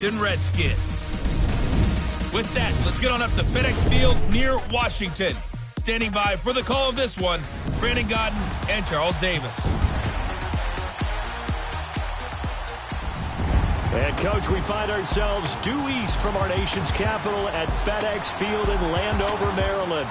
Redskin. With that, let's get on up to FedEx Field near Washington. Standing by for the call of this one, Brandon Godden and Charles Davis. And, Coach, we find ourselves due east from our nation's capital at FedEx Field in Landover, Maryland.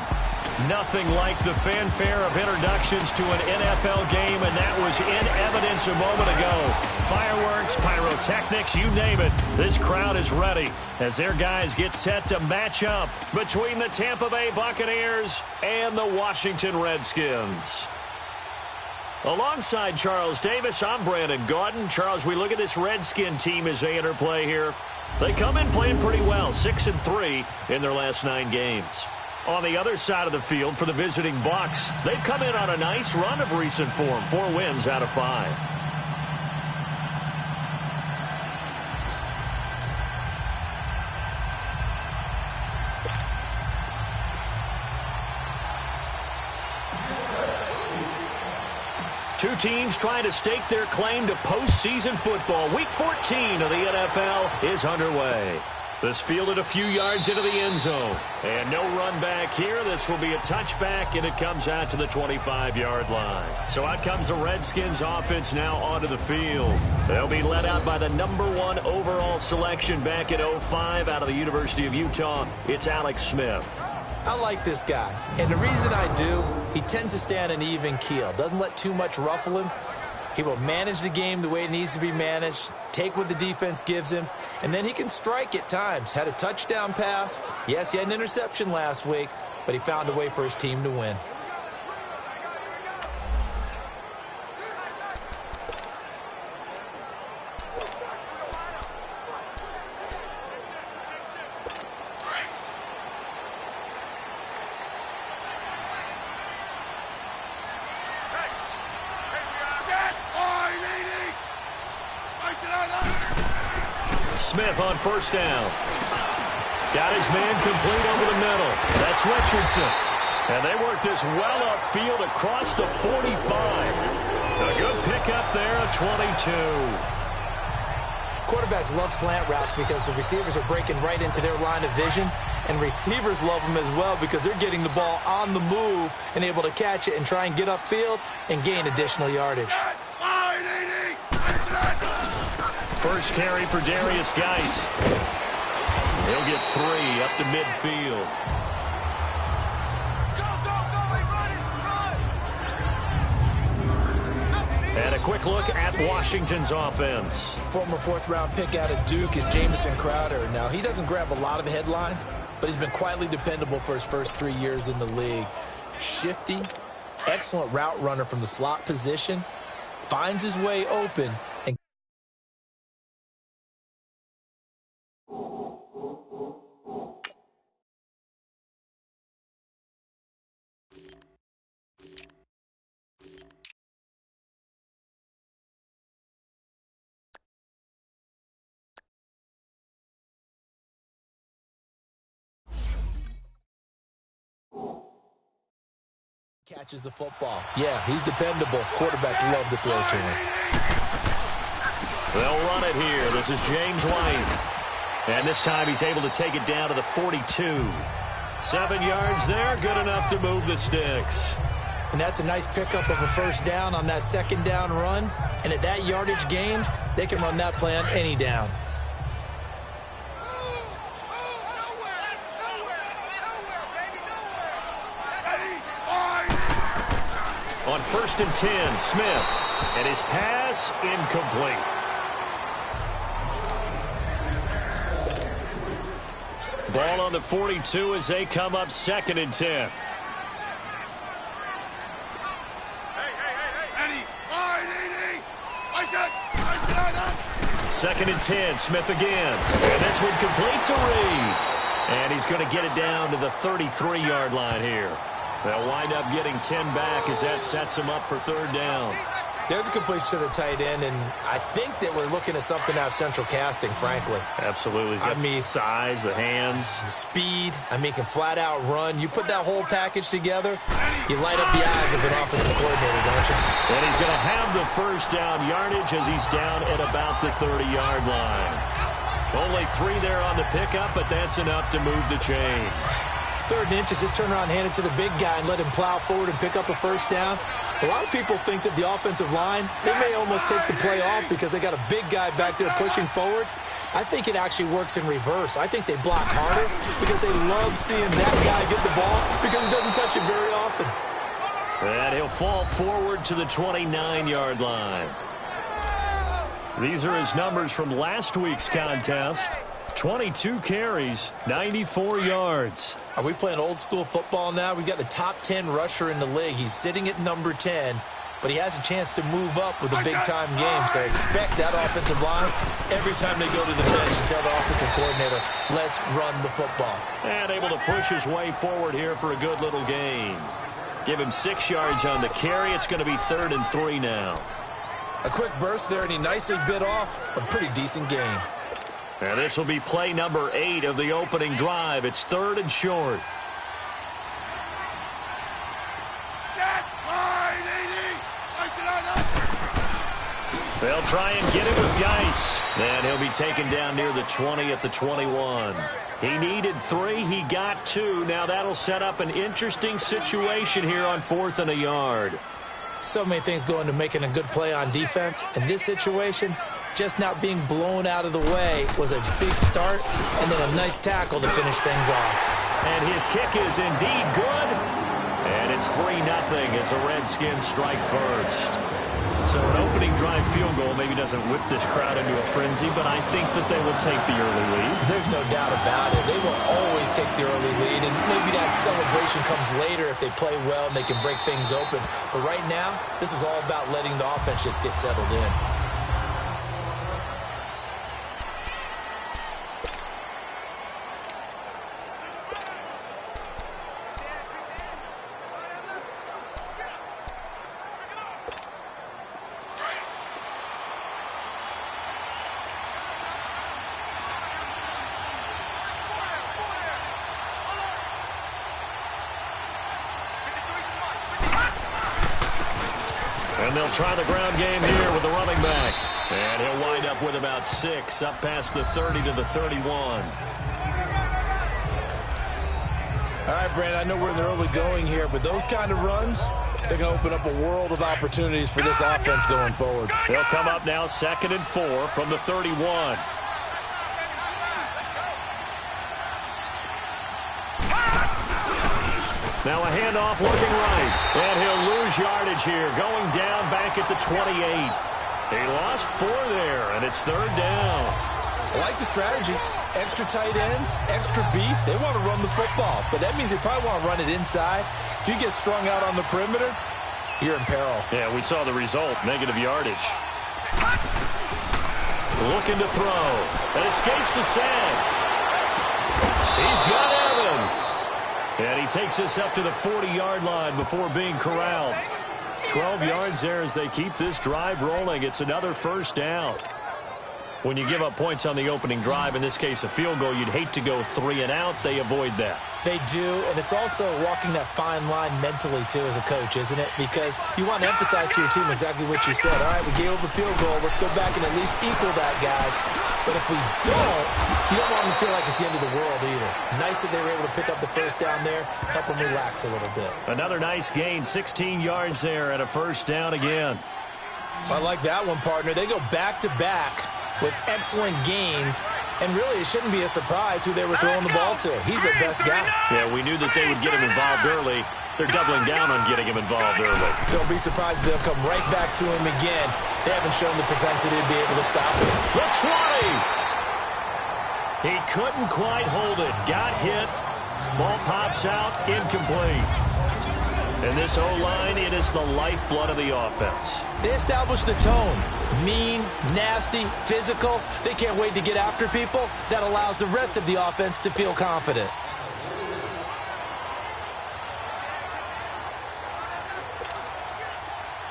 Nothing like the fanfare of introductions to an NFL game, and that was in evidence a moment ago. Fireworks, pyrotechnics, you name it. This crowd is ready as their guys get set to match up between the Tampa Bay Buccaneers and the Washington Redskins. Alongside Charles Davis, I'm Brandon Gaudin. Charles, we look at this Redskin team as they interplay here. They come in playing pretty well, 6-3 in their last 9 games. On the other side of the field for the visiting Bucs, they've come in on a nice run of recent form, 4 wins out of 5. Two teams trying to stake their claim to postseason football. Week 14 of the NFL is underway. This fielded a few yards into the end zone. And no run back here. This will be a touchback, and it comes out to the 25-yard line. So out comes the Redskins offense now onto the field. They'll be led out by the #1 overall selection back in 2005 out of the University of Utah. It's Alex Smith. I like this guy, and the reason I do, he tends to stay on an even keel. Doesn't let too much ruffle him. He will manage the game the way it needs to be managed, take what the defense gives him, and then he can strike at times. Had a touchdown pass. Yes, he had an interception last week, but he found a way for his team to win. Smith on first down. Got his man complete over the middle. That's Richardson. And they work this well upfield across the 45. A good pickup there, a 22. Quarterbacks love slant routes because the receivers are breaking right into their line of vision, and receivers love them as well because they're getting the ball on the move and able to catch it and try and get upfield and gain additional yardage. First carry for Darius Geis. He'll get 3 up to midfield. And a quick look at Washington's offense. Former 4th-round pick out of Duke is Jamison Crowder. Now, he doesn't grab a lot of headlines, but he's been quietly dependable for his first 3 years in the league. Shifty, excellent route runner from the slot position, finds his way open, and catches the football. Yeah, he's dependable. Quarterbacks love to throw to him. They'll run it here. This is James White. And this time he's able to take it down to the 42. 7 yards there, good enough to move the sticks. And that's a nice pickup of a first down on that second down run. And at that yardage gained, they can run that play on any down. On 1st and 10, Smith. And his pass incomplete. Ball on the 42 as they come up 2nd and 10. Second and 10, Smith again. And this one complete to Reed. And he's going to get it down to the 33-yard line here. They'll wind up getting 10 back as that sets him up for 3rd down. There's a completion to the tight end, and I think that we're looking at something out of central casting, frankly. Absolutely. He's got size, the hands. Speed. I mean, can flat out run. You put that whole package together, you light up the eyes of an offensive coordinator, don't you? And he's going to have the first down yardage as he's down at about the 30-yard line. Only 3 there on the pickup, but that's enough to move the chains. 3rd and inches, just turn around, hand it to the big guy, and let him plow forward and pick up a first down. A lot of people think that the offensive line, they may almost take the play off because they got a big guy back there pushing forward. I think it actually works in reverse. I think they block harder because they love seeing that guy get the ball because he doesn't touch it very often. And he'll fall forward to the 29-yard line. These are his numbers from last week's contest. 22 carries, 94 yards. Are we playing old school football now? We got the top 10 rusher in the league. He's sitting at number 10, but he has a chance to move up with a big-time game. So expect that offensive line every time they go to the bench and tell the offensive coordinator, let's run the football. And able to push his way forward here for a good little gain. Give him 6 yards on the carry. It's going to be 3rd and 3 now. A quick burst there, and he nicely bit off a pretty decent game. And this will be play number 8 of the opening drive. It's 3rd and short. They'll try and get him with Geis. And he'll be taken down near the 20 at the 21. He needed 3. He got 2. Now that'll set up an interesting situation here on 4th and a yard. So many things go into making a good play on defense. In this situation, just not being blown out of the way was a big start, and then a nice tackle to finish things off. And his kick is indeed good. And it's 3-0 as the Redskins strike first. So an opening drive field goal maybe doesn't whip this crowd into a frenzy, but I think that they will take the early lead. There's no doubt about it. They will always take the early lead, and maybe that celebration comes later if they play well and they can break things open. But right now, this is all about letting the offense just get settled in. And they'll try the ground game here with the running back. And he'll wind up with about 6, up past the 30 to the 31. All right, Brandon, I know we're in the early going here, but those kind of runs, they're going to open up a world of opportunities for this offense going forward. They'll come up now 2nd and 4 from the 31. Now a handoff looking right. And he'll lose yardage here, going down back at the 28. He lost 4 there, and it's 3rd down. I like the strategy. Extra tight ends, extra beef. They want to run the football, but that means they probably want to run it inside. If you get strung out on the perimeter, you're in peril. Yeah, we saw the result, negative yardage. Looking to throw. And escapes the sack. He's got Evans. And he takes us up to the 40-yard line before being corralled. 12 yards there as they keep this drive rolling. It's another first down. When you give up points on the opening drive, in this case a field goal, you'd hate to go 3 and out. They avoid that. They do, and it's also walking that fine line mentally, too, as a coach, isn't it? Because you want to emphasize to your team exactly what you said. All right, we gave up a field goal. Let's go back and at least equal that, guys. But if we don't, you don't want them to feel like it's the end of the world either. Nice that they were able to pick up the first down there, help them relax a little bit. Another nice gain, 16 yards there, and a first down again. I like that one, partner. They go back-to-back with excellent gains. And really, it shouldn't be a surprise who they were throwing the ball to. He's their best guy. Yeah, we knew that they would get him involved early. They're doubling down on getting him involved early. Don't be surprised they'll come right back to him again. They haven't shown the propensity to be able to stop him. The 20! He couldn't quite hold it. Got hit. Ball pops out. Incomplete. And this O-line, it is the lifeblood of the offense. They establish the tone. Mean, nasty, physical. They can't wait to get after people. That allows the rest of the offense to feel confident.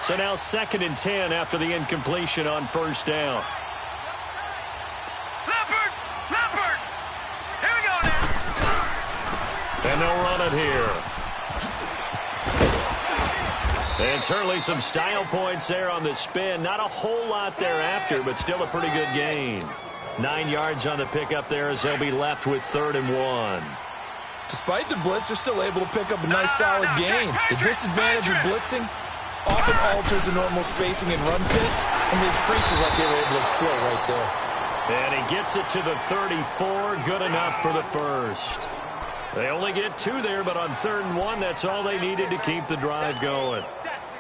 So now 2nd and 10 after the incompletion on first down. Leopard! Here we go now. And they'll run it here. And certainly some style points there on the spin. Not a whole lot thereafter, but still a pretty good gain. 9 yards on the pickup there as they'll be left with 3rd and 1. Despite the blitz, they're still able to pick up a nice, solid gain. The disadvantage of blitzing often alters the normal spacing and run fits and leaves creases like they were able to exploit right there. And he gets it to the 34. Good enough for the first. They only get 2 there, but on 3rd and 1, that's all they needed to keep the drive going.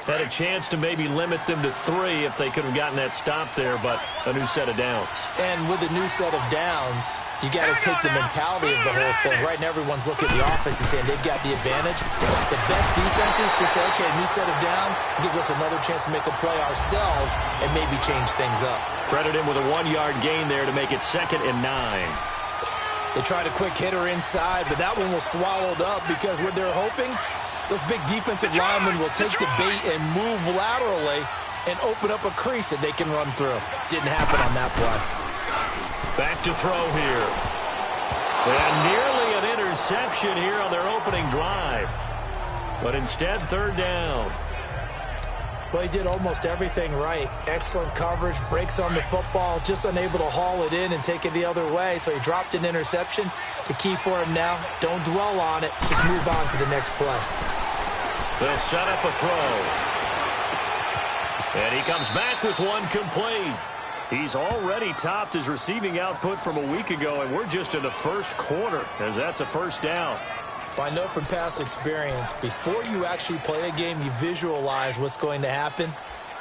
Had a chance to maybe limit them to 3 if they could have gotten that stop there, but a new set of downs. And with a new set of downs, you got to take the mentality of the whole thing. Right now, everyone's looking at the offense and saying they've got the advantage. The best defenses just say, okay, new set of downs gives us another chance to make a play ourselves and maybe change things up. Credit him with a 1-yard gain there to make it 2nd and 9. They tried a quick hitter inside, but that one was swallowed up because what they're hoping, those big defensive linemen will take the bait and move laterally and open up a crease that they can run through. Didn't happen on that play. Back to throw here. And nearly an interception here on their opening drive. But instead, 3rd down. Well, he did almost everything right. Excellent coverage, breaks on the football, just unable to haul it in and take it the other way. So he dropped an interception. The key for him now, don't dwell on it. Just move on to the next play. They'll set up a throw. And he comes back with one complete. He's already topped his receiving output from a week ago, and we're just in the first quarter, as that's a 1st down. I know from past experience, before you actually play a game, you visualize what's going to happen.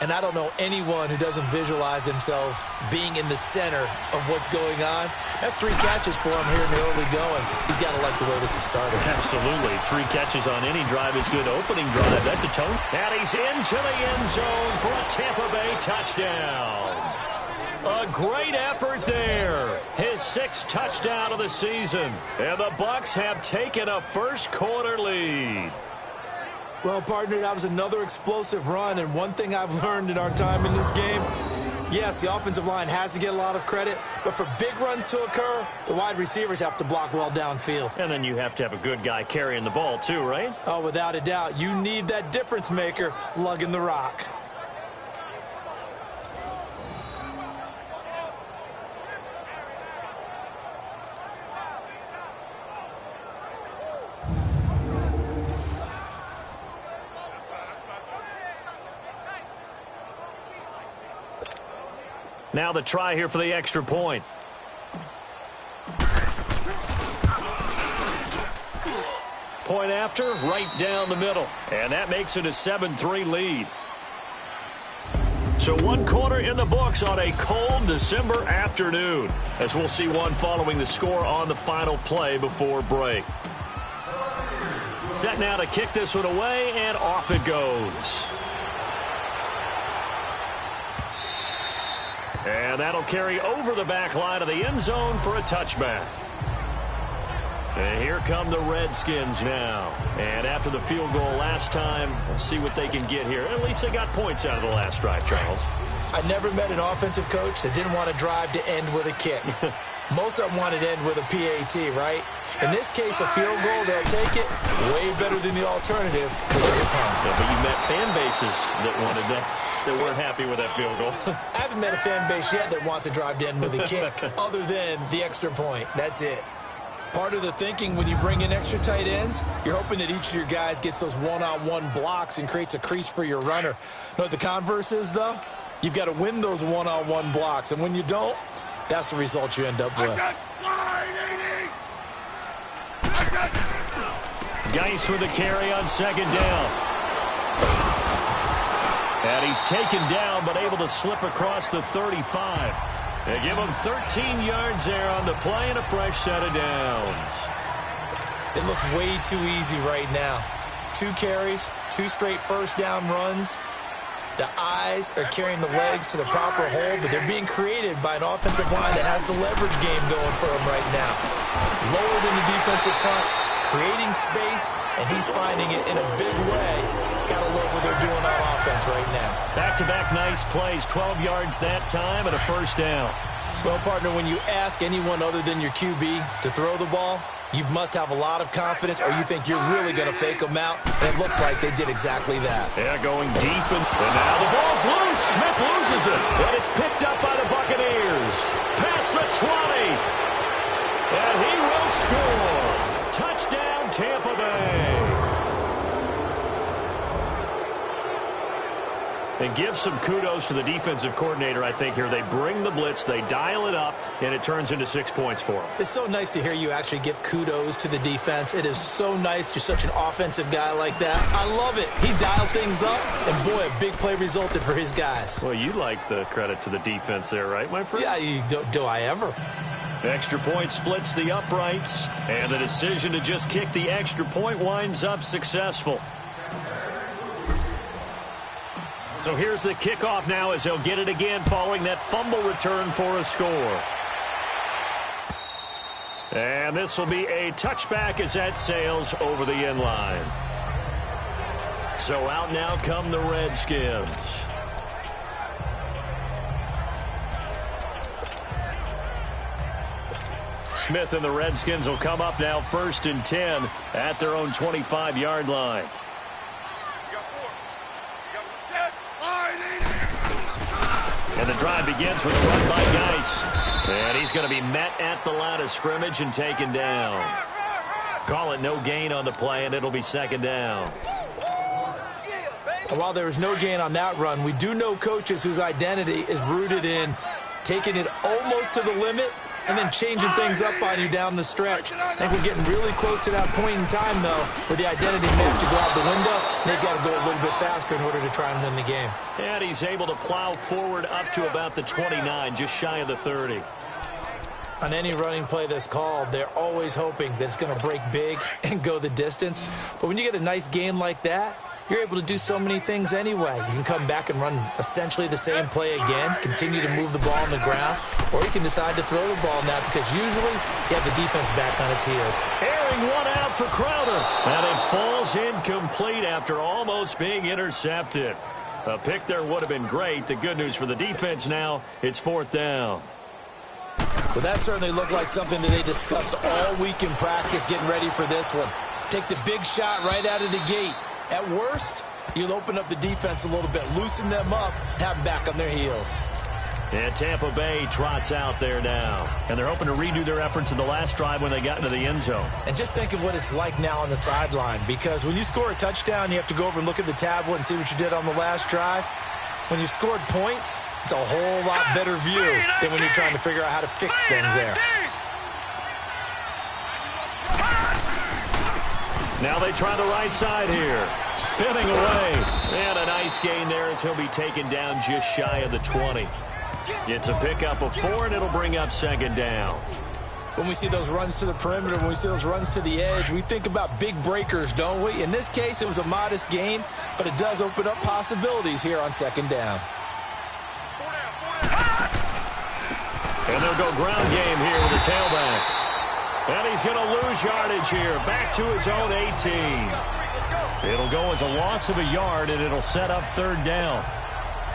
And I don't know anyone who doesn't visualize themselves being in the center of what's going on. That's 3 catches for him here in the early going. He's got to like the way this is started. Absolutely. 3 catches on any drive is good. Opening drive, that's a tone. And he's into the end zone for a Tampa Bay touchdown. A great effort there. His 6th touchdown of the season. And the Bucs have taken a first-quarter lead. Well, partner, that was another explosive run. And one thing I've learned in our time in this game, yes, the offensive line has to get a lot of credit. But for big runs to occur, the wide receivers have to block well downfield. And then you have to have a good guy carrying the ball, too, right? Oh, without a doubt. You need that difference maker lugging the rock. Now the try here for the extra point. Point after, right down the middle. And that makes it a 7-3 lead. So 1 quarter in the books on a cold December afternoon, as we'll see one following the score on the final play before break. Set now to kick this one away, and off it goes. And that'll carry over the back line of the end zone for a touchback. And here come the Redskins now. And after the field goal last time, we'll see what they can get here. At least they got points out of the last drive, Charles. I never met an offensive coach that didn't want to drive to end with a kick. Most of them wanted to end with a PAT, right? In this case, a field goal, they'll take it. Way better than the alternative, which is a punt. Yeah, but you met fan bases that wanted that, that weren't happy with that field goal. I haven't met a fan base yet that wants to drive to end with a kick, other than the extra point. That's it. Part of the thinking when you bring in extra tight ends, you're hoping that each of your guys gets those one-on-one blocks and creates a crease for your runner. You know what the converse is, though? You've got to win those one-on-one blocks, and when you don't, that's the result you end up with. Geis with the carry on 2nd down. And he's taken down, but able to slip across the 35. They give him 13 yards there on the play and a fresh set of downs. It looks way too easy right now. 2 carries, 2 straight first down runs. The eyes are carrying the legs to the proper hole, but they're being created by an offensive line that has the leverage game going for them right now. Lower than the defensive front, creating space, and he's finding it in a big way. Gotta love what they're doing on offense right now. Back-to-back nice plays, 12 yards that time and a first down. Well, partner, when you ask anyone other than your QB to throw the ball, you must have a lot of confidence, or you think you're really going to fake them out, and it looks like they did exactly that. Yeah, going deep, and now the ball's loose. Smith loses it, and it's picked up by the Buccaneers. Pass across the 20. And he will score. Touchdown, Tampa Bay. And give some kudos to the defensive coordinator, I think, here. They bring the blitz, they dial it up, and it turns into 6 points for them. It's so nice to hear you actually give kudos to the defense. It is so nice. You're such an offensive guy like that. I love it. He dialed things up, and boy, a big play resulted for his guys. Well, you like the credit to the defense there, right, my friend? Yeah, do I ever? Extra point splits the uprights, and the decision to just kick the extra point winds up successful. So here's the kickoff now as they'll get it again following that fumble return for a score. And this will be a touchback as that sails over the end line. So out now come the Redskins. Smith and the Redskins will come up now 1st and 10 at their own 25-yard line. And the drive begins with a run by Geis. And he's going to be met at the line of scrimmage and taken down. Call it no gain on the play, and it'll be 2nd down. And while there was no gain on that run, we do know coaches whose identity is rooted in taking it almost to the limit and then changing things up on you down the stretch. I think we're getting really close to that point in time, though, where the identity may have to go out the window, and they've got to go a little bit faster in order to try and win the game. And he's able to plow forward up to about the 29, just shy of the 30. On any running play that's called, they're always hoping that it's going to break big and go the distance. But when you get a nice game like that, you're able to do so many things anyway. You can come back and run essentially the same play again, continue to move the ball on the ground, or you can decide to throw the ball now because usually you have the defense back on its heels. Airing one out for Crowder, and it falls incomplete after almost being intercepted. A pick there would have been great. The good news for the defense now, it's 4th down. Well, that certainly looked like something that they discussed all week in practice getting ready for this one. Take the big shot right out of the gate. At worst, you'll open up the defense a little bit, loosen them up, have them back on their heels. And Tampa Bay trots out there now. And they're hoping to redo their efforts in the last drive when they got into the end zone. And just think of what it's like now on the sideline, because when you score a touchdown, you have to go over and look at the tablet and see what you did on the last drive. When you scored points, it's a whole lot better view than when you're trying to figure out how to fix things there. Now they try the right side here. Spinning away. And a nice gain there as he'll be taken down just shy of the 20. It's a pickup of 4, and it'll bring up 2nd down. When we see those runs to the perimeter, when we see those runs to the edge, we think about big breakers, don't we? In this case, it was a modest gain, but it does open up possibilities here on 2nd down. And they'll go ground game here with the tailback. And he's going to lose yardage here, back to his own 18. It'll go as a loss of a yard, and it'll set up 3rd down.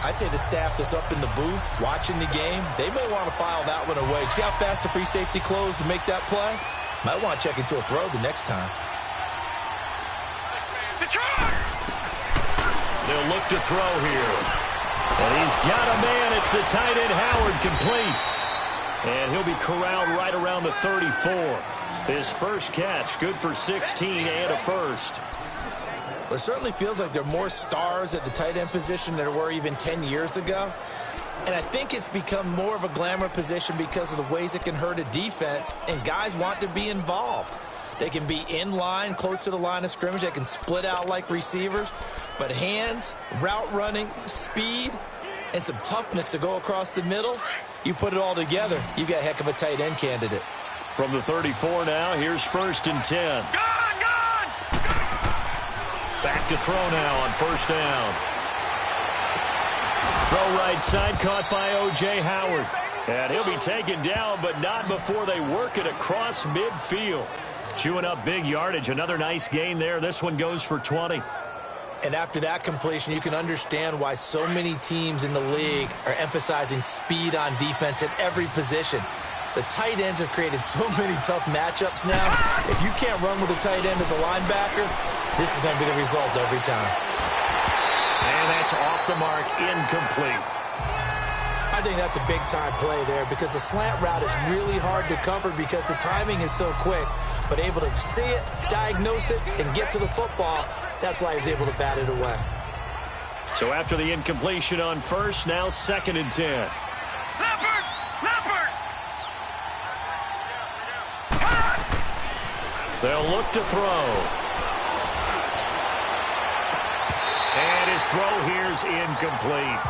I'd say the staff that's up in the booth watching the game, they may want to file that one away. See how fast the free safety closed to make that play? Might want to check into a throw the next time. They'll look to throw here. And he's got a man. It's the tight end, Howard, complete. And he'll be corralled right around the 34. His first catch, good for 16 and a first. Well, it certainly feels like there are more stars at the tight end position than there were even 10 years ago. And I think it's become more of a glamour position because of the ways it can hurt a defense, and guys want to be involved. They can be in line, close to the line of scrimmage. They can split out like receivers. But hands, route running, speed, and some toughness to go across the middle, you put it all together, you got a heck of a tight end candidate. From the 34 now, here's 1st and 10. Back to throw now on 1st down. Throw right side, caught by O.J. Howard. And he'll be taken down, but not before they work it across midfield. Chewing up big yardage. Another nice gain there. This one goes for 20. And after that completion, you can understand why so many teams in the league are emphasizing speed on defense at every position. The tight ends have created so many tough matchups now. If you can't run with a tight end as a linebacker, this is going to be the result every time. And that's off the mark, incomplete. I I think that's a big-time play there because the slant route is really hard to cover because the timing is so quick. But able to see it, diagnose it, and get to the football, that's why he's able to bat it away. So after the incompletion on first, now 2nd and 10. Leopard! Leopard! They'll look to throw. And his throw here's incomplete.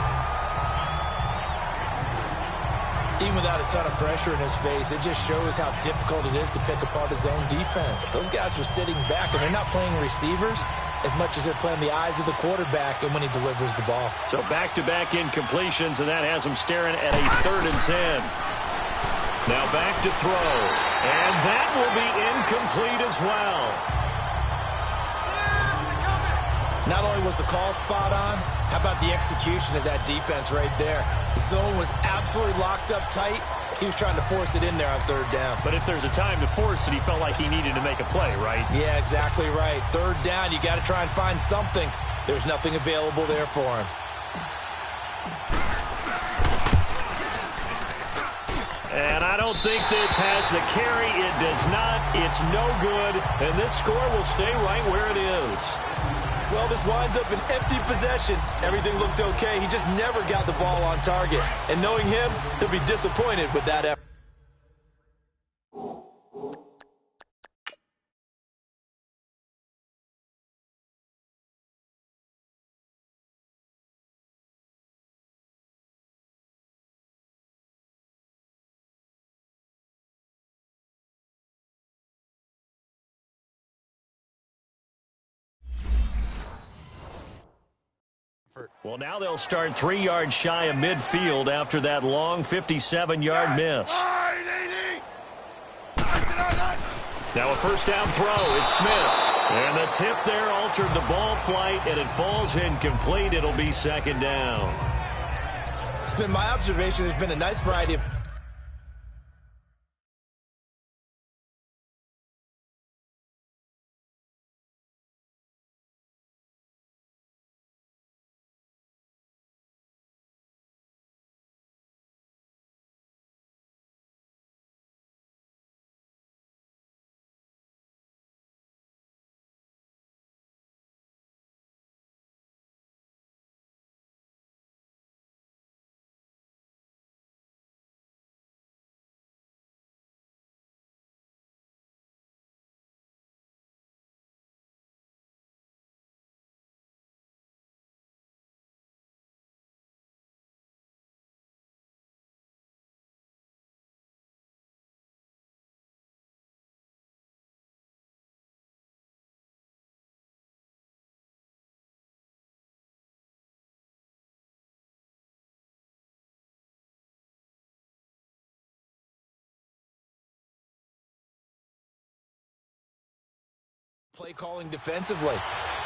Even without a ton of pressure in his face, it just shows how difficult it is to pick apart his own defense. Those guys are sitting back, and they're not playing receivers as much as they're playing the eyes of the quarterback and when he delivers the ball. So back-to-back incompletions, and that has him staring at a 3rd and 10. Now back to throw. And that will be incomplete as well. Not only was the call spot on, how about the execution of that defense right there? The zone was absolutely locked up tight. He was trying to force it in there on 3rd down. But if there's a time to force it, he felt like he needed to make a play, right? Yeah, exactly right. 3rd down, you got to try and find something. There's nothing available there for him. And I don't think this has the carry. It does not. It's no good. And this score will stay right where it is. Well, this winds up an empty possession. Everything looked okay. He just never got the ball on target. And knowing him, he'll be disappointed with that effort. Well, now they'll start 3 yards shy of midfield after that long 57-yard miss. Now a 1st down throw. It's Smith. And the tip there altered the ball flight, and it falls incomplete. It'll be 2nd down. It's been my observation. There's been a nice variety of play calling defensively.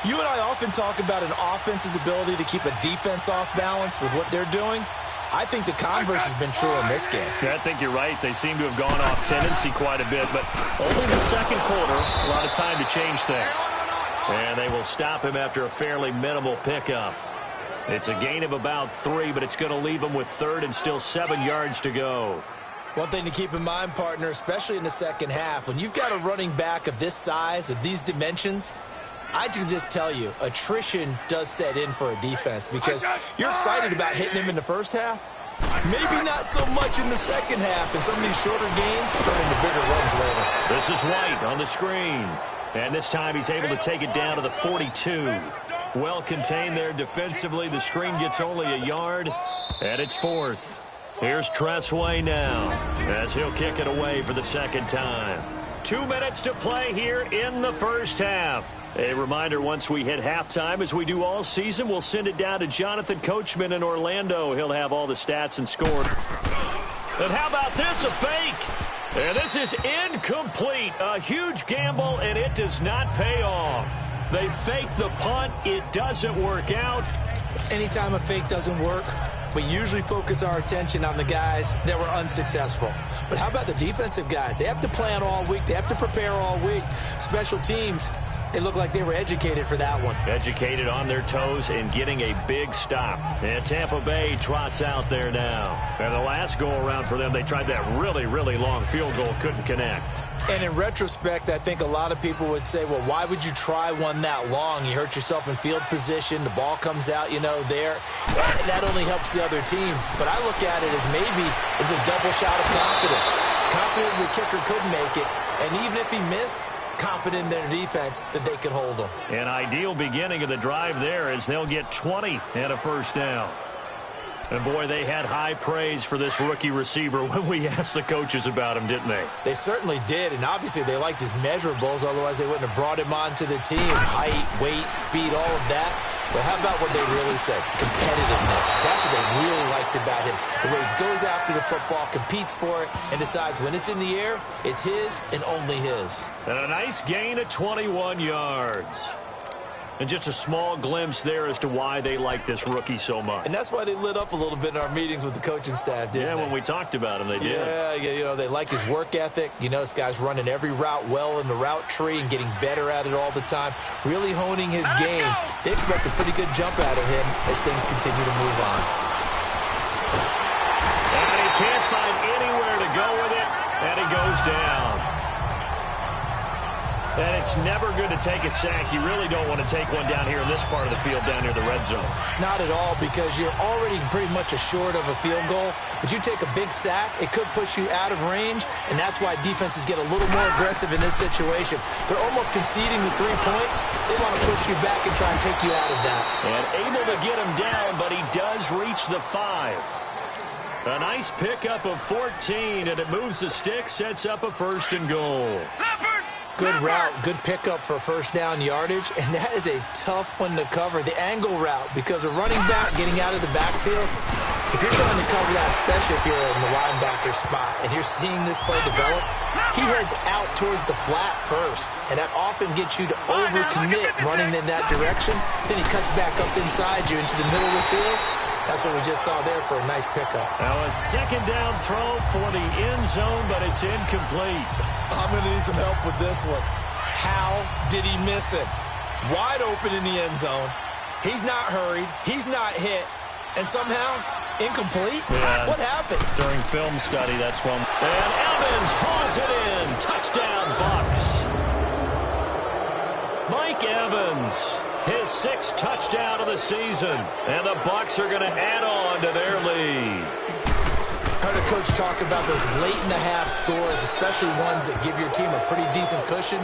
You and I often talk about an offense's ability to keep a defense off balance with what they're doing. I think the converse has been true in this game. Yeah, I think you're right. They seem to have gone off tendency quite a bit, but only the 2nd quarter, a lot of time to change things. And they will stop him after a fairly minimal pickup. It's a gain of about 3, but it's going to leave him with 3rd and still 7 yards to go. One thing to keep in mind, partner, especially in the second half, when you've got a running back of this size, of these dimensions, I can just tell you, attrition does set in for a defense because you're excited about hitting him in the first half. Maybe not so much in the second half, and some of these shorter gains turn into bigger runs later. This is White on the screen. And this time he's able to take it down to the 42. Well contained there defensively. The screen gets only a yard, and it's 4th. Here's Tressway now as he'll kick it away for the 2nd time. 2 minutes to play here in the first half. A reminder, once we hit halftime, as we do all season, we'll send it down to Jonathan Coachman in Orlando. He'll have all the stats and score. And how about this, a fake? And this is incomplete. A huge gamble, and it does not pay off. They fake the punt. It doesn't work out. Anytime a fake doesn't work, we usually focus our attention on the guys that were unsuccessful. But how about the defensive guys? They have to plan all week. They have to prepare all week. Special teams, They looked like they were educated for that one. Educated on their toes and getting a big stop. And Tampa Bay trots out there now. And the last go-around for them, they tried that really, really long field goal, couldn't connect. And in retrospect, I think a lot of people would say, well, why would you try one that long? You hurt yourself in field position. The ball comes out, there. That only helps the other team. But I look at it as maybe it was a double shot of confidence. Confident the kicker could make it. And even if he missed, confident in their defense that they could hold him. An ideal beginning of the drive there as they'll get 20 and a first down. And, boy, they had high praise for this rookie receiver when we asked the coaches about him, didn't they? They certainly did, and obviously they liked his measurables, otherwise they wouldn't have brought him onto the team. Height, weight, speed, all of that. But how about what they really said? Competitiveness. That's what they really liked about him. The way he goes after the football, competes for it, and decides when it's in the air, it's his and only his. And a nice gain of 21 yards. And just a small glimpse there as to why they like this rookie so much. And that's why they lit up a little bit in our meetings with the coaching staff, didn't they? When we talked about him, they did. Yeah, they like his work ethic. This guy's running every route well in the route tree and getting better at it all the time, really honing his game. They expect a pretty good jump out of him as things continue to move on. And he can't find anywhere to go with it, and he goes down. And it's never good to take a sack. You really don't want to take one down here in this part of the field, down near the red zone. Not at all, because you're already pretty much assured of a field goal. But you take a big sack, it could push you out of range, and that's why defenses get a little more aggressive in this situation. They're almost conceding the 3 points. They want to push you back and try and take you out of that. And able to get him down, but he does reach the 5. A nice pickup of 14, and it moves the stick, sets up a 1st and goal. Good route, good pickup for first down yardage, and that is a tough one to cover. The angle route, because a running back getting out of the backfield, if you're trying to cover that, especially if you're in the linebacker spot and you're seeing this play develop, he heads out towards the flat first, and that often gets you to overcommit running in that direction. Then he cuts back up inside you into the middle of the field. That's what we just saw there for a nice pickup. Now a 2nd down throw for the end zone, but it's incomplete. I'm going to need some help with this one. How did he miss it? Wide open in the end zone. He's not hurried. He's not hit. And somehow, incomplete? Yeah. What happened? During film study, that's one. And Evans hauls it in. Touchdown, Bucs. Mike Evans, his 6th touchdown of the season. And the Bucs are going to add on to their lead. I heard a coach talk about those late-in-the-half scores, especially ones that give your team a pretty decent cushion.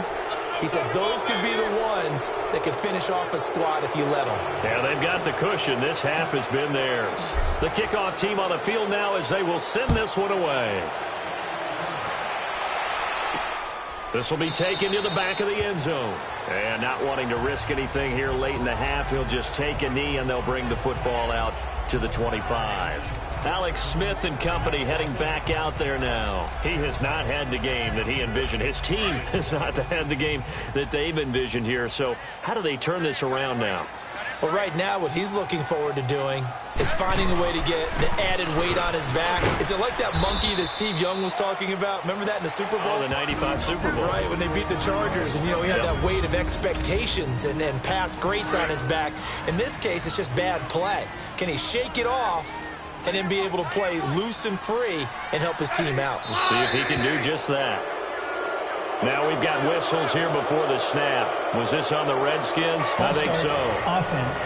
He said those could be the ones that could finish off a squad if you let them. Yeah, they've got the cushion. This half has been theirs. The kickoff team on the field now as they will send this one away. This will be taken to the back of the end zone. And not wanting to risk anything here late in the half, he'll just take a knee and they'll bring the football out to the 25. Alex Smith and company heading back out there now. He has not had the game that he envisioned. His team has not had the game that they've envisioned here. So how do they turn this around now? Well, right now, what he's looking forward to doing is finding a way to get the added weight on his back. Is it like that monkey that Steve Young was talking about? Remember that in the Super Bowl? Oh, the 95 Super Bowl. Right, when they beat the Chargers. And, he had that weight of expectations and past greats on his back. In this case, it's just bad play. Can he shake it off and then be able to play loose and free and help his team out? Let's see if he can do just that. Now we've got whistles here before the snap. Was this on the Redskins? I think so. Offense.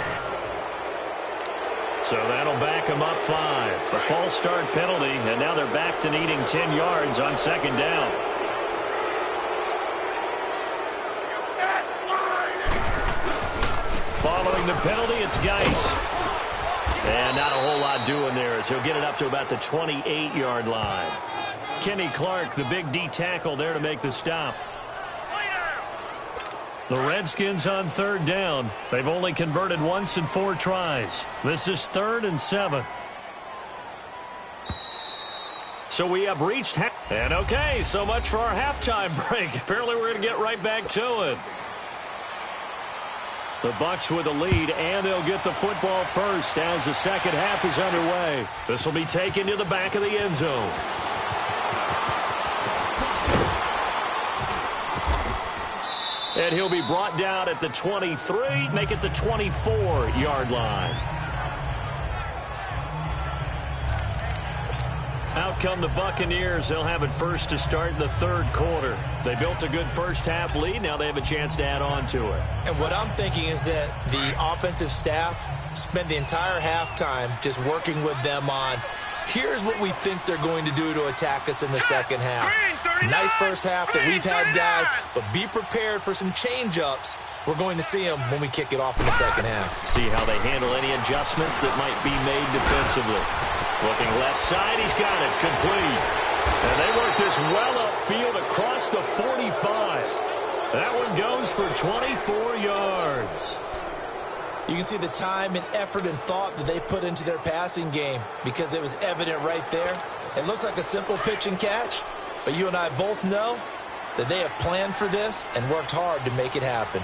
So that'll back them up 5. The false start penalty, and now they're back to needing 10 yards on 2nd down. Following the penalty, it's Geis. And not a whole lot doing there as he'll get it up to about the 28-yard line. Kenny Clark, the big D tackle there to make the stop. The Redskins on 3rd down. They've only converted once in 4 tries. This is 3rd and 7. So we have reached and okay, so much for our halftime break. Apparently we're going to get right back to it. The Bucs with the lead, and they'll get the football first as the 2nd half is underway. This will be taken to the back of the end zone. And he'll be brought down at the 23, make it the 24-yard line. Out come the Buccaneers. They'll have it first to start in the third quarter. They built a good first-half lead. Now they have a chance to add on to it. And what I'm thinking is that the offensive staff spent the entire halftime just working with them on, here's what we think they're going to do to attack us in the second half. Nice first half that we've had, guys, but be prepared for some change-ups. We're going to see them when we kick it off in the second half. See how they handle any adjustments that might be made defensively. Looking left side, he's got it, complete. And they work this well upfield across the 45. That one goes for 24 yards. You can see the time and effort and thought that they put into their passing game because it was evident right there. It looks like a simple pitch and catch, but you and I both know that they have planned for this and worked hard to make it happen.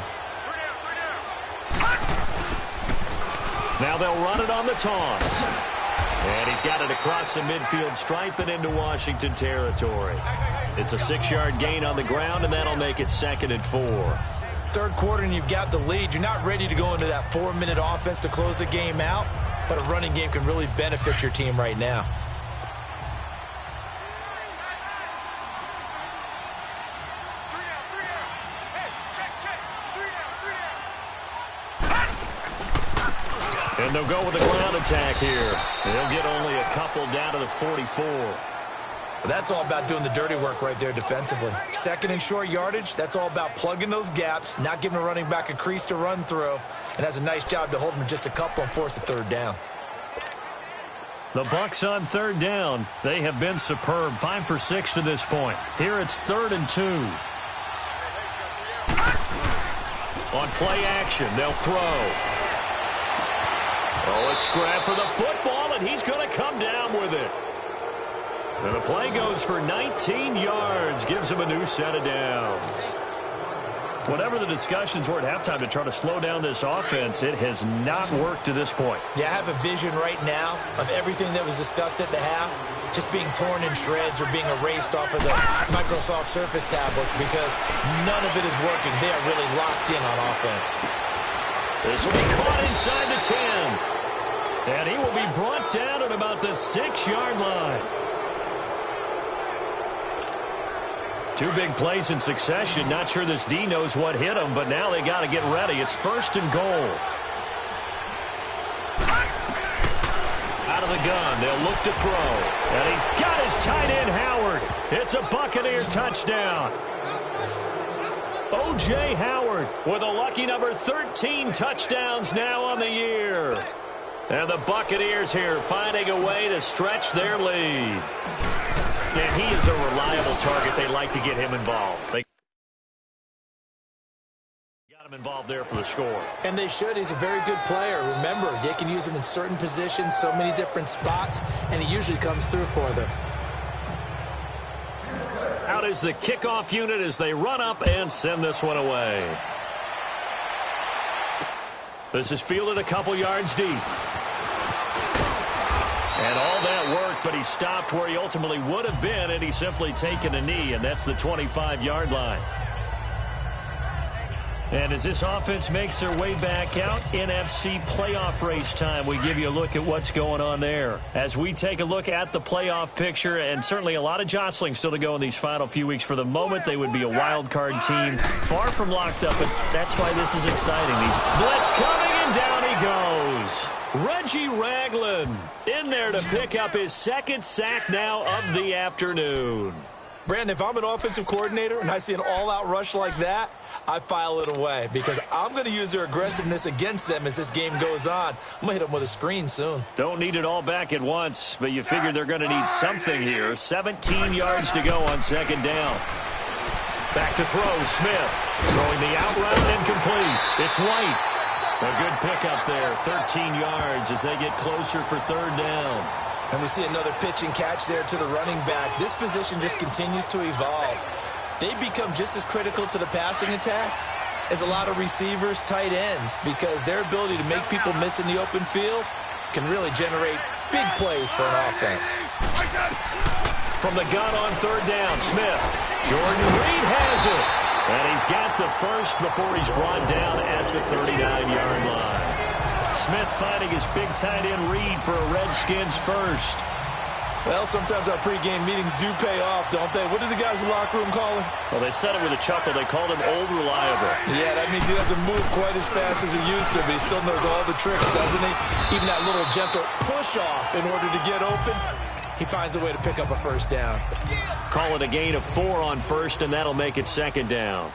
Now they'll run it on the toss. And he's got it across the midfield stripe and into Washington territory. It's a 6-yard gain on the ground, and that'll make it 2nd and 4. Third quarter and you've got the lead. You're not ready to go into that 4-minute offense to close the game out, but a running game can really benefit your team right now. And they'll go with a ground attack here. They'll get only a couple down to the 44. That's all about doing the dirty work right there defensively. Second and short yardage, that's all about plugging those gaps, not giving a running back a crease to run through, and has a nice job to hold them just a couple and force a third down. The Bucs on third down. They have been superb. 5 for 6 to this point. Here it's 3rd and 2. On play action, they'll throw. Oh, a scrap for the football, and he's going to come down with it. And the play goes for 19 yards, gives him a new set of downs. Whatever the discussions were at halftime to try to slow down this offense, it has not worked to this point. Yeah, I have a vision right now of everything that was discussed at the half just being torn in shreds or being erased off of the Microsoft Surface tablets because none of it is working. They are really locked in on offense. This will be caught inside the 10. And he will be brought down at about the 6-yard line. 2 big plays in succession. Not sure this D knows what hit him, but now they got to get ready. It's 1st and goal. Out of the gun, they'll look to throw. And he's got his tight end, Howard. It's a Buccaneer touchdown. O.J. Howard with a lucky number 13 touchdowns now on the year. And the Buccaneers here finding a way to stretch their lead. And he is a reliable target. They like to get him involved. They got him involved there for the score. And they should. He's a very good player. Remember, they can use him in certain positions, so many different spots, and he usually comes through for them. Out is the kickoff unit as they run up and send this one away. This is fielded a couple yards deep. And all that worked, but he stopped where he ultimately would have been, and he's simply taken a knee, and that's the 25-yard line. And as this offense makes their way back out, NFC playoff race time, we give you a look at what's going on there. As we take a look at the playoff picture, and certainly a lot of jostling still to go in these final few weeks. For the moment, they would be a wild card team, far from locked up, but that's why this is exciting. These blitz coming, and down he goes. Reggie Ragland in there to pick up his 2nd sack now of the afternoon. Brandon, if I'm an offensive coordinator and I see an all-out rush like that, I file it away because I'm going to use their aggressiveness against them as this game goes on. I'm going to hit them with a screen soon. Don't need it all back at once, but you figure they're going to need something here. 17 yards to go on 2nd down. Back to throw, Smith. Throwing the out route incomplete. It's White. A good pickup there, 13 yards as they get closer for 3rd down. And we see another pitch and catch there to the running back. This position just continues to evolve. They become just as critical to the passing attack as a lot of receivers, tight ends, because their ability to make people miss in the open field can really generate big plays for an offense. From the gun on 3rd down, Smith. Jordan Reed has it. And he's got up the first before he's brought down at the 39-yard line. Smith finding his big tight end read for a Redskins first. Well, sometimes our pregame meetings do pay off, don't they? What do the guys in the locker room call him? Well, they said it with a chuckle. They called him Old Reliable. Yeah, that means he doesn't move quite as fast as he used to, but he still knows all the tricks, doesn't he? Even that little gentle push-off in order to get open, he finds a way to pick up a first down. Call it a gain of 4 on first, and that'll make it second down.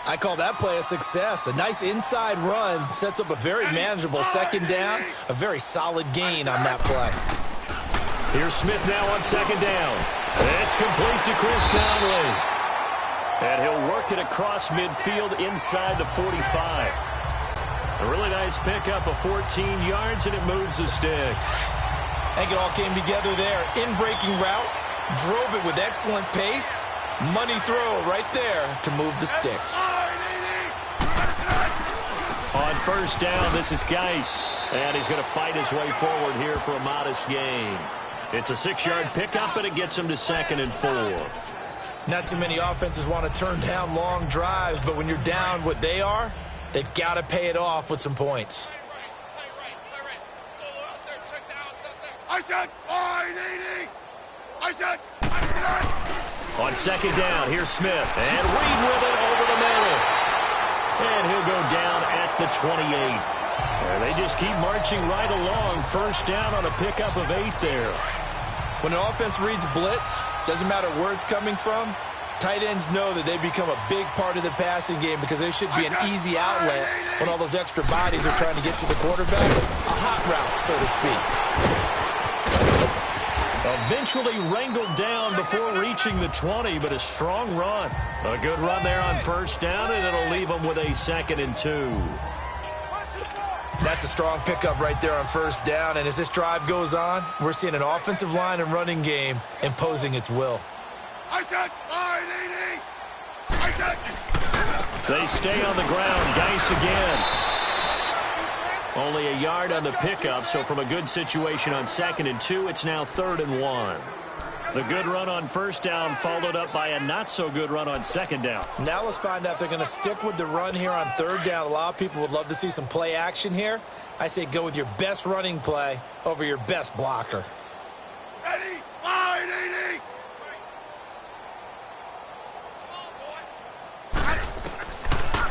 I call that play a success. A nice inside run sets up a very manageable second down, a very solid gain on that play. Here's Smith now on second down. It's complete to Chris Conley. And he'll work it across midfield inside the 45. A really nice pickup of 14 yards, and it moves the sticks. I think it all came together there. In-breaking route, drove it with excellent pace. Money throw right there to move the sticks. On first down, this is Geis. And he's going to fight his way forward here for a modest gain. It's a 6-yard pickup, and it gets him to 2nd and 4. Not too many offenses want to turn down long drives, but when you're down what they are, they've got to pay it off with some points. I said, On second down, here's Smith. And Reed with it over the middle. And he'll go down at the 28. And they just keep marching right along. First down on a pickup of 8 there. When an offense reads blitz, doesn't matter where it's coming from, tight ends know that they become a big part of the passing game because they should be an easy outlet when all those extra bodies are trying to get to the quarterback. A hot route, so to speak. Eventually wrangled down before reaching the 20, but a strong run. A good run there on first down, and it'll leave them with a 2nd and 2. That's a strong pickup right there on first down, and as this drive goes on, we're seeing an offensive line and running game imposing its will. They stay on the ground. Geis again. Only a yard on the pickup, so from a good situation on 2nd and 2, it's now 3rd and 1. The good run on first down followed up by a not-so-good run on second down. Now let's find out if they're going to stick with the run here on 3rd down. A lot of people would love to see some play action here. I say go with your best running play over your best blocker. Ready, line, 80.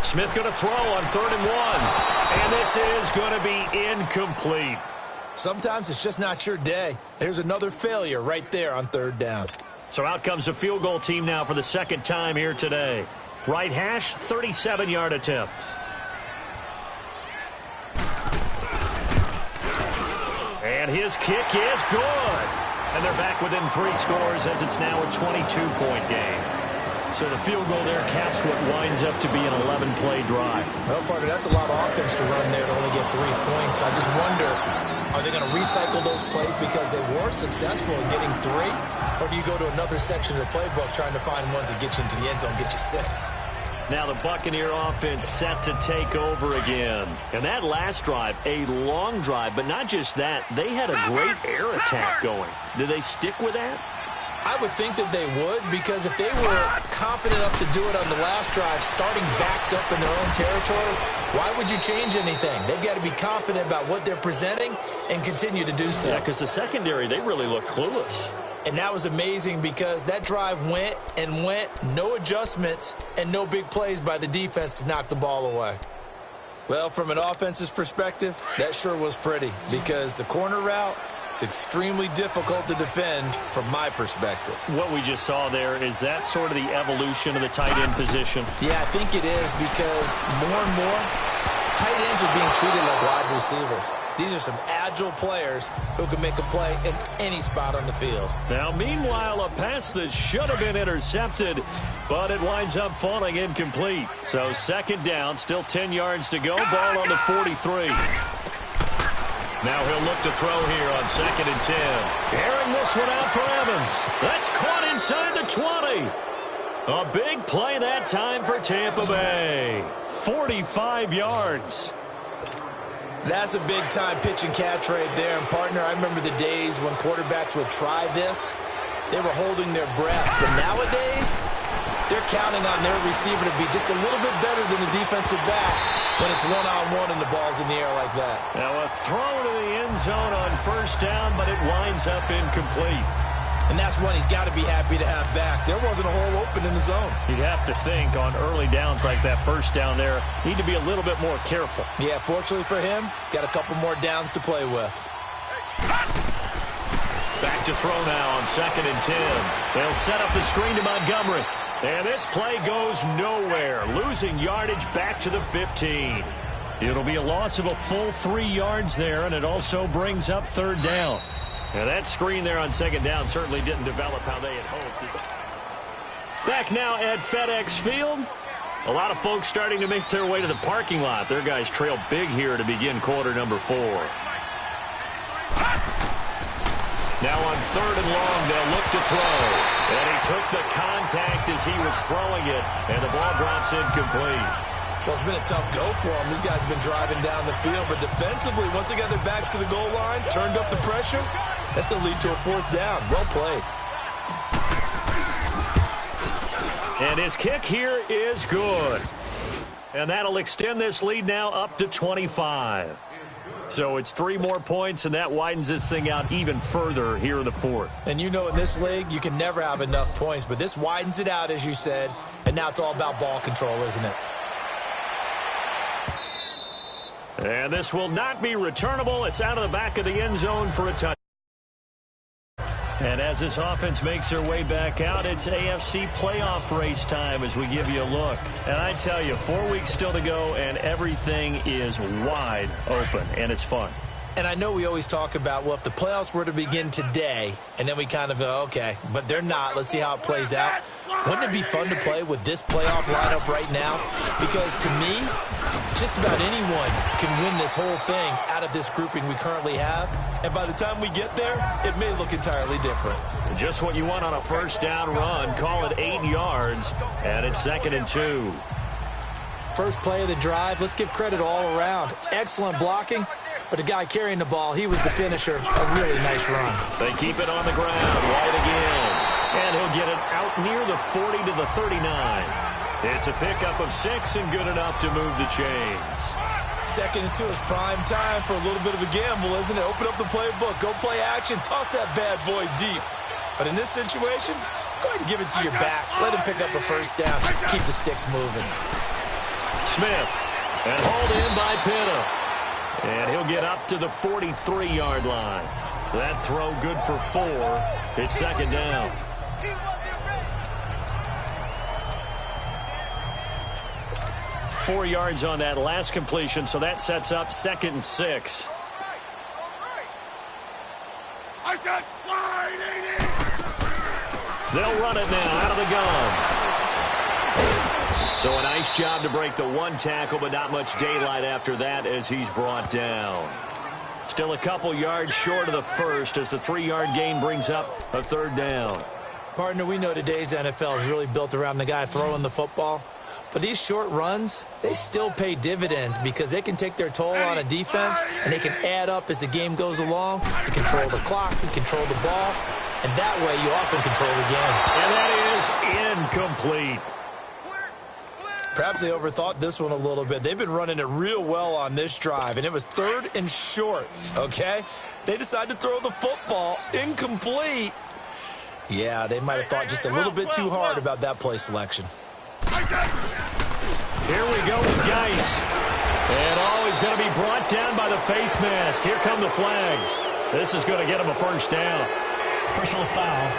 Smith going to throw on 3rd and 1. And this is going to be incomplete. Sometimes it's just not your day. There's another failure right there on 3rd down. So out comes a field goal team now for the 2nd time here today. Right hash, 37-yard attempt. And his kick is good. And they're back within 3 scores as it's now a 22-point game. So the field goal there caps what winds up to be an 11-play drive. Well, partner, that's a lot of offense to run there to only get 3 points. I just wonder, are they going to recycle those plays because they were successful in getting 3? Or do you go to another section of the playbook trying to find ones that get you into the end zone, get you 6? Now the Buccaneer offense set to take over again. And that last drive, a long drive, but not just that. They had a great air attack going. Do they stick with that? I would think that they would, because if they were confident enough to do it on the last drive, starting backed up in their own territory, why would you change anything? They've got to be confident about what they're presenting and continue to do so. Yeah, because the secondary, they really look clueless. And that was amazing because that drive went and went, no adjustments, and no big plays by the defense to knock the ball away. Well, from an offense's perspective, that sure was pretty because the corner route, it's extremely difficult to defend from my perspective. What we just saw there, is that sort of the evolution of the tight end position? Yeah, I think it is because more and more, tight ends are being treated like wide receivers. These are some agile players who can make a play in any spot on the field. Now, meanwhile, a pass that should have been intercepted, but it winds up falling incomplete. So 2nd down, still 10 yards to go, ball on the 43. Now he'll look to throw here on 2nd and 10. Airing this one out for Evans. That's caught inside the 20. A big play that time for Tampa Bay. 45 yards. That's a big-time pitch and catch right there. And, partner, I remember the days when quarterbacks would try this. They were holding their breath. But nowadays, they're counting on their receiver to be just a little bit better than the defensive back when it's one-on-one and the ball's in the air like that. Now a throw to the end zone on first down, but it winds up incomplete. And that's one he's got to be happy to have back. There wasn't a hole open in the zone. You'd have to think on early downs like that first down there, need to be a little bit more careful. Yeah, fortunately for him, got a couple more downs to play with. Back to throw now on 2nd and 10. They'll set up the screen to Montgomery. And this play goes nowhere. Losing yardage back to the 15. It'll be a loss of a full 3 yards there, and it also brings up 3rd down. Now that screen there on 2nd down certainly didn't develop how they had hoped. Back now at FedEx Field. A lot of folks starting to make their way to the parking lot. Their guys trail big here to begin quarter number 4. Now on 3rd and long, they'll look to throw. And he took the contact as he was throwing it, and the ball drops incomplete. Well, it's been a tough go for them. These guys have been driving down the field, but defensively, once they got their backs to the goal line, turned up the pressure, that's going to lead to a 4th down. Well played. And his kick here is good. And that'll extend this lead now up to 25. So it's 3 more points, and that widens this thing out even further here in the 4th. And you know in this league, you can never have enough points, but this widens it out, as you said, and now it's all about ball control, isn't it? And this will not be returnable. It's out of the back of the end zone for a touchdown. And as this offense makes their way back out, it's AFC playoff race time as we give you a look. And I tell you, 4 weeks still to go, and everything is wide open, and it's fun. And I know we always talk about, well, if the playoffs were to begin today, and then we kind of go, okay, but they're not. Let's see how it plays out. Wouldn't it be fun to play with this playoff lineup right now? Because to me, just about anyone can win this whole thing out of this grouping we currently have. And by the time we get there, it may look entirely different. Just what you want on a first down run. Call it 8 yards, and it's 2nd and 2. First play of the drive, let's give credit all around. Excellent blocking, but the guy carrying the ball, he was the finisher. A really nice run. They keep it on the ground. White again. And he'll get it out near the 40 to the 39. It's a pickup of 6 and good enough to move the chains. 2nd and 2 is prime time for a little bit of a gamble, isn't it? Open up the playbook, go play action, toss that bad boy deep. But in this situation, go ahead and give it to your back. Let him pick up a first down. Keep the sticks moving. Smith, and hauled in by Pitta. And he'll get up to the 43-yard line. That throw good for 4. It's 2nd down. Four yards on that last completion, so that sets up 2nd and 6. I said wide 80. They'll run it now out of the gun. So a nice job to break the 1 tackle, but not much daylight after that as he's brought down. Still a couple yards short of the first as the 3-yard gain brings up a 3rd down. Partner, we know today's NFL is really built around the guy throwing the football. But these short runs, they still pay dividends because they can take their toll on a defense and they can add up as the game goes along. You control the clock, you control the ball, and that way you often control the game. And that is incomplete. Perhaps they overthought this one a little bit. They've been running it real well on this drive, and it was 3rd and short, okay? They decided to throw the football incomplete. Yeah, they might have thought just a little bit too hard about that play selection. Here we go with Geis. And he's going to be brought down by the face mask. Here come the flags. This is going to get him a first down. Personal foul,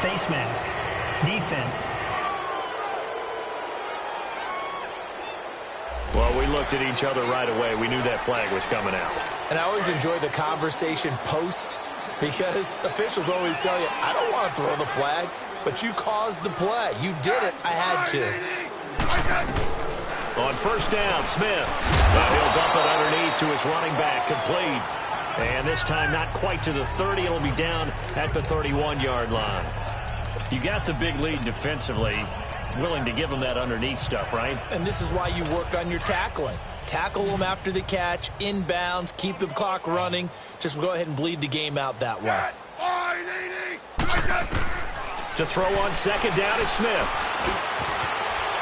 face mask, defense. Well, we looked at each other right away. We knew that flag was coming out. And I always enjoy the conversation post because officials always tell you, I don't want to throw the flag, but you caused the play. You did it. I had to. On first down, Smith. He'll dump it underneath to his running back, complete. And this time not quite to the 30. It'll be down at the 31-yard line. You got the big lead defensively. Willing to give him that underneath stuff, right? And this is why you work on your tackling. Tackle them after the catch, inbounds, keep the clock running. Just go ahead and bleed the game out that way. To throw on second down is Smith.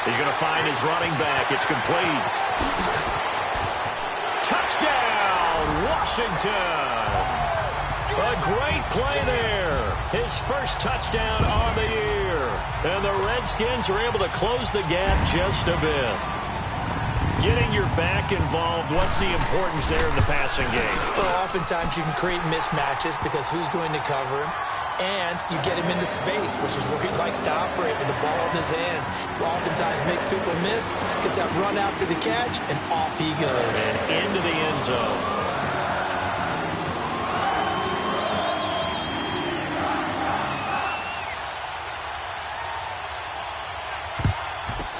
He's going to find his running back. It's complete. Touchdown, Washington. A great play there. His first touchdown on the year. And the Redskins are able to close the gap just a bit. Getting your back involved, what's the importance there in the passing game? Well, oftentimes you can create mismatches because who's going to cover him? And you get him into space, which is where he likes to operate with the ball in his hands. Oftentimes makes people miss, gets that run after the catch, and off he goes. And into the end zone.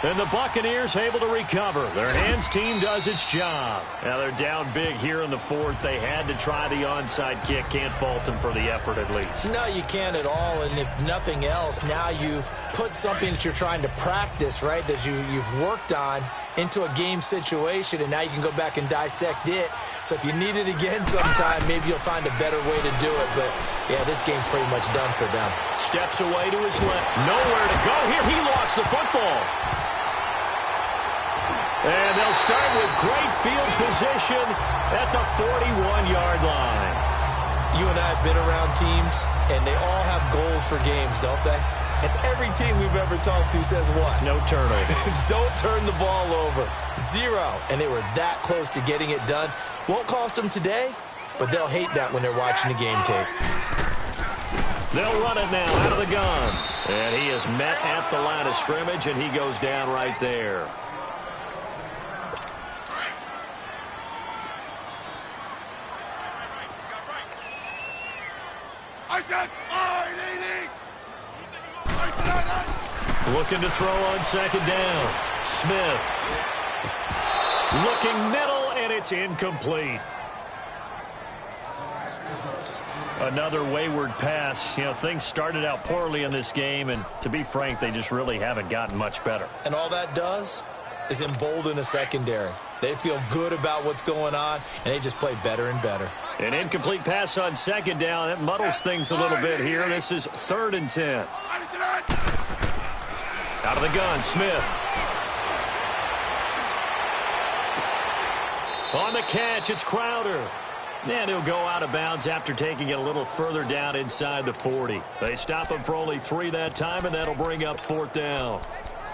And the Buccaneers able to recover. Their hands team does its job. Now they're down big here in the fourth. They had to try the onside kick. Can't fault them for the effort at least. No, you can't at all. And if nothing else, now you've put something that you're trying to practice, right, that you've worked on into a game situation, and now you can go back and dissect it. So if you need it again sometime, maybe you'll find a better way to do it. But, yeah, this game's pretty much done for them. Steps away to his left. Nowhere to go here. He lost the football. And they'll start with great field position at the 41-yard line. You and I have been around teams, and they all have goals for games, don't they? And every team we've ever talked to says what? No turnover. Don't turn the ball over. 0. And they were that close to getting it done. Won't cost them today, but they'll hate that when they're watching the game tape. They'll run it now out of the gun. And he is met at the line of scrimmage, and he goes down right there. I said, looking to throw on second down. Smith. Looking middle, and it's incomplete. Another wayward pass. You know, things started out poorly in this game, and to be frank, they just really haven't gotten much better. And all that does is embolden a secondary. They feel good about what's going on, and they just play better and better. An incomplete pass on second down. That muddles things a little bit here. This is 3rd and 10. Out of the gun, Smith. On the catch, it's Crowder. And he'll go out of bounds after taking it a little further down inside the 40. They stop him for only 3 that time, and that'll bring up 4th down.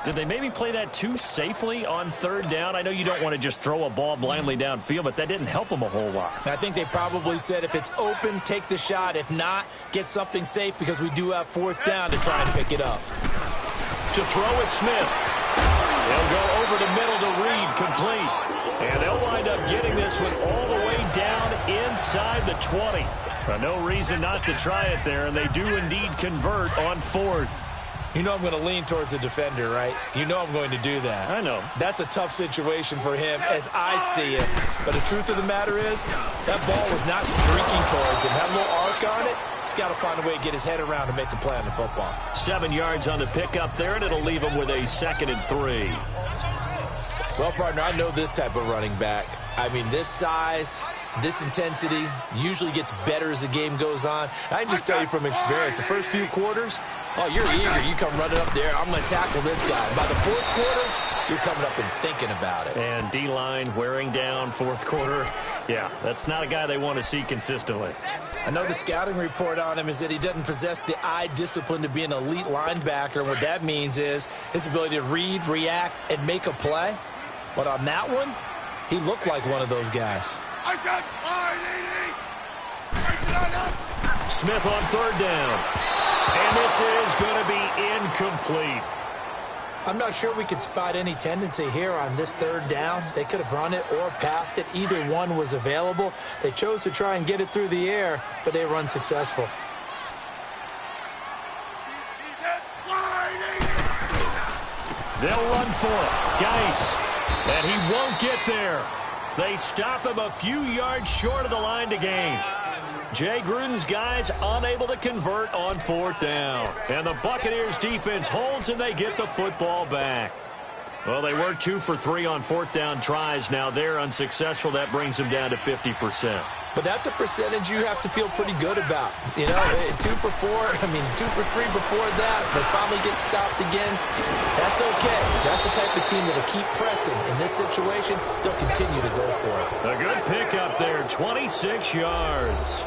Did they maybe play that too safely on 3rd down? I know you don't want to just throw a ball blindly downfield, but that didn't help them a whole lot. I think they probably said if it's open, take the shot. If not, get something safe because we do have 4th down to try and pick it up. To throw is Smith. They'll go over the middle to Reed, complete. And they'll wind up getting this one all the way down inside the 20. No reason not to try it there, and they do indeed convert on 4th. You know I'm going to lean towards the defender, right? You know I'm going to do that. I know. That's a tough situation for him as I see it. But the truth of the matter is, that ball was not streaking towards him. Had a little arc on it. He's got to find a way to get his head around and make a play on the football. 7 yards on the pickup there, and it'll leave him with a 2nd and 3. Well, partner, I know this type of running back. I mean, this size, this intensity usually gets better as the game goes on. I can just tell you from experience, the first few quarters, oh, you're eager. You come running up there. I'm going to tackle this guy. By the 4th quarter, you're coming up and thinking about it. And D-line wearing down 4th quarter. Yeah, that's not a guy they want to see consistently. I know the scouting report on him is that he doesn't possess the eye discipline to be an elite linebacker. And what that means is his ability to read, react, and make a play. But on that one, he looked like one of those guys. I said, Smith on 3rd down. And this is going to be incomplete. I'm not sure we could spot any tendency here on this 3rd down. They could have run it or passed it. Either one was available. They chose to try and get it through the air, but they were unsuccessful. They'll run for it. Geis. And he won't get there. They stop him a few yards short of the line to gain. Jay Gruden's guys unable to convert on 4th down. And the Buccaneers defense holds, and they get the football back. Well, they were 2 for 3 on 4th down tries. Now they're unsuccessful. That brings them down to 50%. But that's a percentage you have to feel pretty good about. You know, 2 for 4, 2 for 3 before that, but finally get stopped again. That's okay. That's the type of team that'll keep pressing. In this situation, they'll continue to go for it. A good pickup there, 26 yards.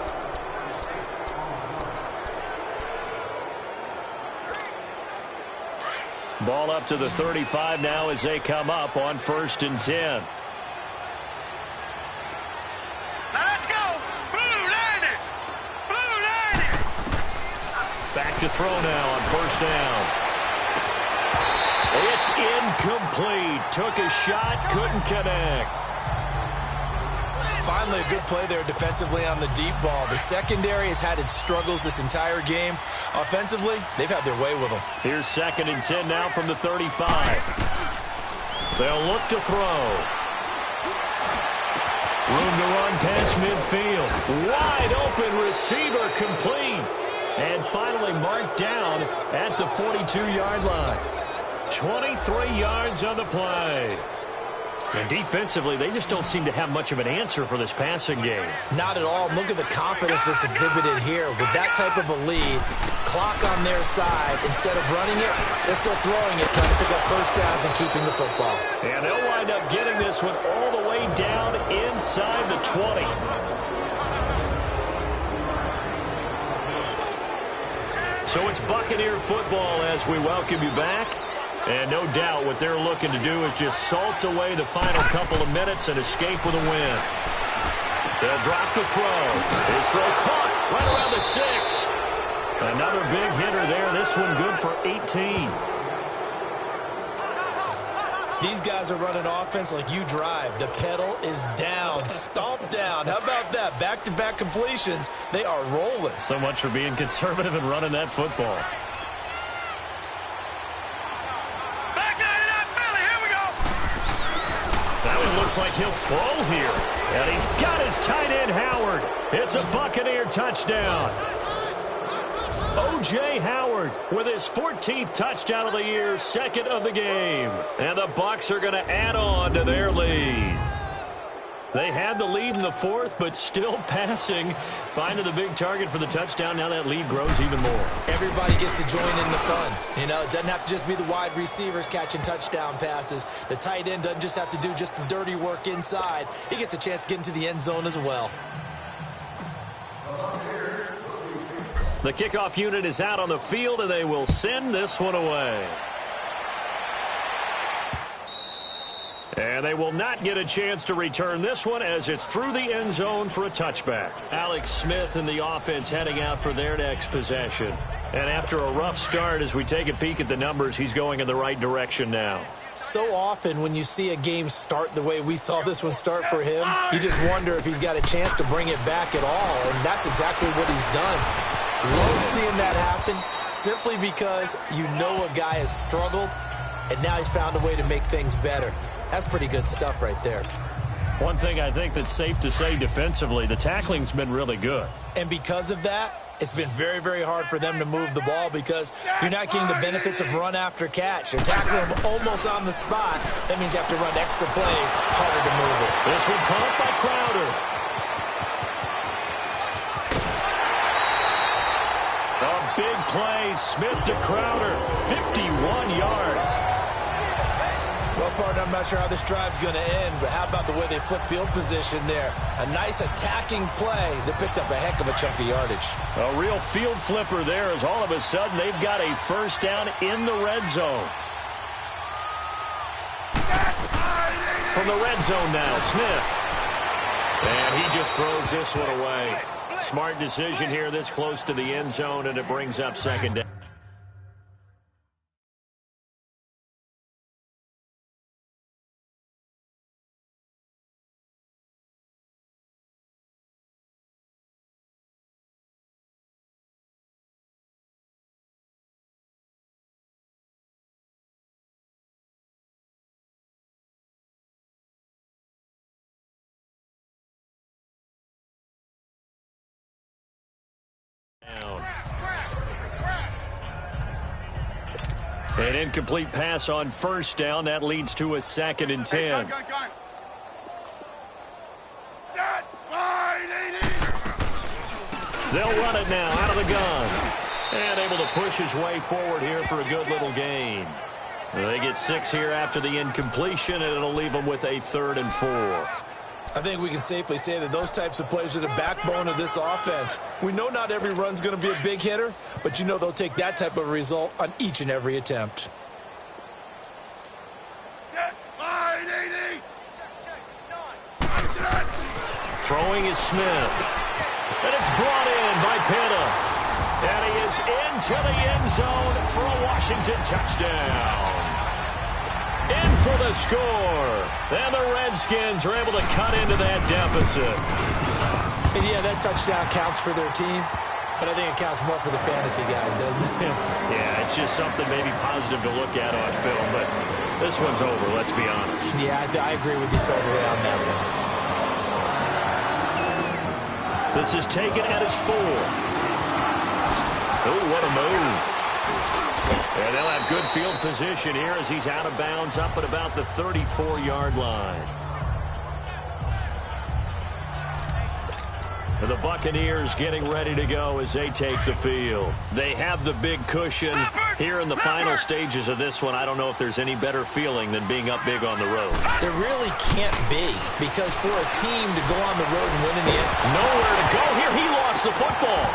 Ball up to the 35 now as they come up on 1st and 10. Let's go! Blue Lightning! Blue Lightning! Back to throw now on 1st down. It's incomplete. Took a shot, couldn't connect. Finally, a good play there defensively on the deep ball. The secondary has had its struggles this entire game. Offensively, they've had their way with them. Here's 2nd and 10 now from the 35. They'll look to throw. Room to run past midfield. Wide open receiver complete. And finally marked down at the 42-yard line. 23 yards on the play. And defensively, they just don't seem to have much of an answer for this passing game. Not at all. Look at the confidence that's exhibited here. With that type of a lead, clock on their side, instead of running it, they're still throwing it, trying to pick up 1st downs and keeping the football. And they'll wind up getting this one all the way down inside the 20. So it's Buccaneer football as we welcome you back. And no doubt what they're looking to do is just salt away the final couple of minutes and escape with a win. They'll drop the throw. His throw caught right around the 6. Another big hitter there. This one good for 18. These guys are running offense like you drive. The pedal is down, stomped down. How about that? Back-to-back completions. They are rolling. So much for being conservative and running that football. Looks like he'll throw here. And he's got his tight end, Howard. It's a Buccaneer touchdown. O.J. Howard with his 14th touchdown of the year, 2nd of the game. And the Bucs are going to add on to their lead. They had the lead in the 4th, but still passing. Finding the big target for the touchdown. Now that lead grows even more. Everybody gets to join in the fun. You know, it doesn't have to just be the wide receivers catching touchdown passes. The tight end doesn't just have to do just the dirty work inside. He gets a chance to get into the end zone as well. The kickoff unit is out on the field, and they will send this one away. And they will not get a chance to return this one as it's through the end zone for a touchback. Alex Smith and the offense heading out for their next possession. And after a rough start, as we take a peek at the numbers, he's going in the right direction now. So often when you see a game start the way we saw this one start for him, you just wonder if he's got a chance to bring it back at all. And that's exactly what he's done. Love seeing that happen simply because you know a guy has struggled, and now he's found a way to make things better. That's pretty good stuff right there. One thing I think that's safe to say defensively, the tackling's been really good. And because of that, it's been very, very hard for them to move the ball because you're not getting the benefits of run after catch. You're tackling them almost on the spot. That means you have to run extra plays, harder to move it. This one caught by Crowder. A big play, Smith to Crowder, 51 yards. Well, partner, I'm not sure how this drive's going to end, but how about the way they flip field position there? A nice attacking play that picked up a heck of a chunk of yardage. A real field flipper there as all of a sudden they've got a 1st down in the red zone. From the red zone now, Smith. And he just throws this one away. Smart decision here this close to the end zone, and it brings up 2nd down. An incomplete pass on 1st down. That leads to a 2nd and 10. Set, wide, 80. They'll run it now out of the gun. And able to push his way forward here for a good little gain. They get 6 here after the incompletion, and it'll leave them with a 3rd and 4. I think we can safely say that those types of plays are the backbone of this offense. We know not every run's going to be a big hitter, but you know they'll take that type of result on each and every attempt. Throwing is Smith. And it's brought in by Pitta. And he is into the end zone for a Washington touchdown. In for the score. And the Redskins are able to cut into that deficit. And yeah, that touchdown counts for their team, but I think it counts more for the fantasy guys, doesn't it? Yeah, it's just something maybe positive to look at on film, but this one's over, let's be honest. Yeah, I agree with you totally on that one. This is taken at his 4. Oh, what a move. And they'll have good field position here as he's out of bounds up at about the 34-yard line. And the Buccaneers getting ready to go as they take the field. They have the big cushion here in the final stages of this one. I don't know if there's any better feeling than being up big on the road. There really can't be, because for a team to go on the road and win in the end. Nowhere to go here. He lost the football.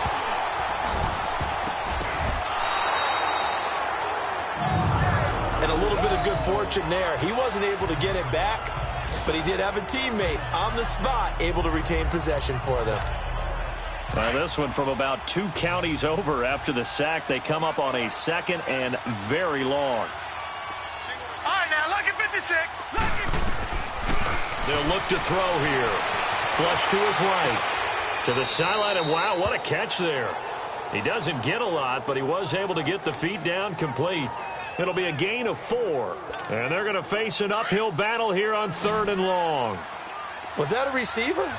And a little bit of good fortune there. He wasn't able to get it back, but he did have a teammate on the spot able to retain possession for them. This one from about 2 counties over after the sack. They come up on a 2nd and very long. All right, now, look at 56. They'll look to throw here. Flush to his right. To the sideline, and wow, what a catch there. He doesn't get a lot, but he was able to get the feet down complete. It'll be a gain of 4. And they're going to face an uphill battle here on 3rd and long. Was that a receiver?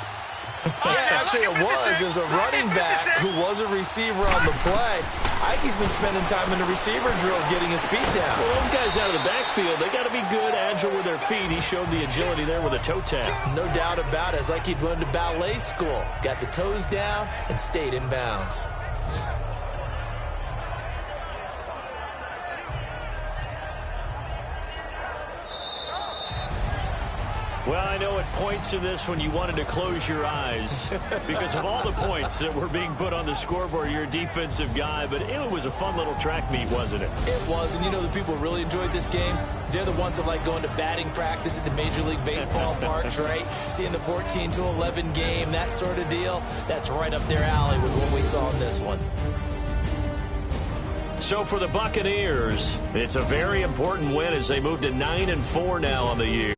Yeah, actually it was. There's a running back who was a receiver on the play. Ikey's been spending time in the receiver drills getting his feet down. Well, those guys out of the backfield, they got to be good, agile with their feet. He showed the agility there with a toe tap. No doubt about it. It's like he'd went to ballet school. Got the toes down and stayed in bounds. Well, I know at points in this when you wanted to close your eyes because of all the points that were being put on the scoreboard. You're a defensive guy, but it was a fun little track meet, wasn't it? It was, and you know the people really enjoyed this game? They're the ones that like going to batting practice at the Major League Baseball parks, right? Seeing the 14-11 game, that sort of deal. That's right up their alley with what we saw in this one. So for the Buccaneers, it's a very important win as they move to 9-4 now on the year.